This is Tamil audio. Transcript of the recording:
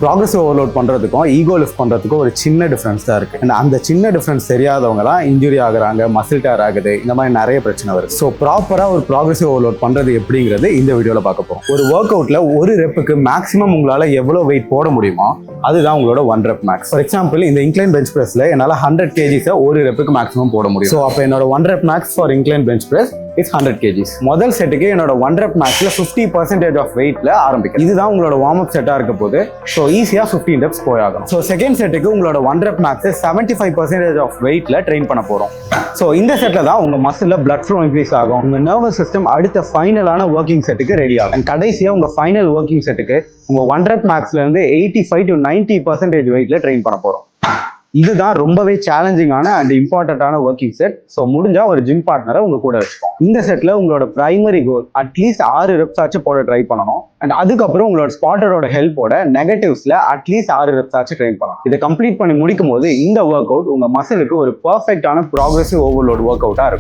ப்ராக்ரஸிவ் ஓவர்லோட் பண்ணுறதுக்கும் ஈகோ லிஃப்ட் பண்ணுறதுக்கும் ஒரு சின்ன டிஃப்ரென்ஸ் தான் இருக்குது. அண்ட் அந்த சின்ன டிஃப்ரென்ஸ் தெரியாதவங்க தான் இன்ஜுரி ஆகுறாங்க, மசில் டேர் ஆகுது, இந்த மாதிரி நிறைய பிரச்சனை வருது. ஸோ ப்ராப்பராக ஒரு ப்ராக்ரஸிவ் ஓவர்லோட் பண்ணுறது எப்படிங்கிறது இந்த வீடியோவில் பார்க்க போகிறோம். ஒரு ஒர்க் அவுட்டில் ஒரு ரெப்புக்கு மேக்ஸிமம் உங்களால் எவ்வளோ வெயிட் போட முடியுமோ அதுதான் உங்களோட 1 rep max. ஃபார் எக்ஸாம்பிள் இந்த இன்க்ளைன் பெஞ்ச் ப்ரெஸ்ல என்னால் 100 kgs ஒரு ரெப்புக்கு மேக்ஸிமம் போட முடியும். ஸோ அப்போ என்னோட 1 rep max for incline bench press it's 100 kgs. முதல் செட்டுக்கு என்னோட 1 rep maxல 50% ஆஃப் வெயிட்ல ஆரம்பிக்கும். இதுதான் உங்களோட வார்ம் அப் செட்டா இருக்க போது. ஸோ ஈஸியா 15 reps போயாகும். ஸோ செகண்ட் செட்டுக்கு உங்களோட 1 rep max 75% ஆஃப் வெயிட்ல ட்ரெயின் பண்ண போறோம். ஸோ இந்த செட்ல தான் உங்க மசில்ல பிளட் ஃப்ளோ இன்க்ரீஸ் ஆகும். உங்க நர்வஸ் சிஸ்டம் அடுத்த ஃபைனலான ஒர்க்கிங் செட்டுக்கு ரெடி ஆகும். கடைசியா உங்க ஃபைனல் ஒர்க்கிங் செட்டுக்கு உங்க 1 rep maxல இருந்து 85 to 90% வெயிட்ல ட்ரெயின் பண்ண போறோம். இதுதான் ரொம்பவே சேலஞ்சிங்கான அண்ட் இம்பார்ட்டன்டான ஒர்க்கிங் செட். ஸோ முடிஞ்சா ஒரு ஜிம் பார்ட்னரை உங்க கூட வச்சுக்கோங்க. இந்த செட்ல உங்களோட பிரைமரி கோல் அட்லீஸ்ட் 6 reps ஆச்சு போட ட்ரை பண்ணணும். அண்ட் அதுக்கப்புறம் உங்களோட ஸ்பாட்டரோட ஹெல்ப்போட நெகட்டிவ்ஸ்ல அட்லீஸ்ட் 6 reps ஆச்சு ட்ரெயின் பண்ணணும். இதை கம்ப்ளீட் பண்ணி முடிக்கும் போது இந்த ஒர்க் அவுட் உங்க மசிலுக்கு ஒரு பர்ஃபெக்டான ப்ராக்ரஸிவ் ஓவர்லோட் ஒர்க் அவுட்டா இருக்கும்.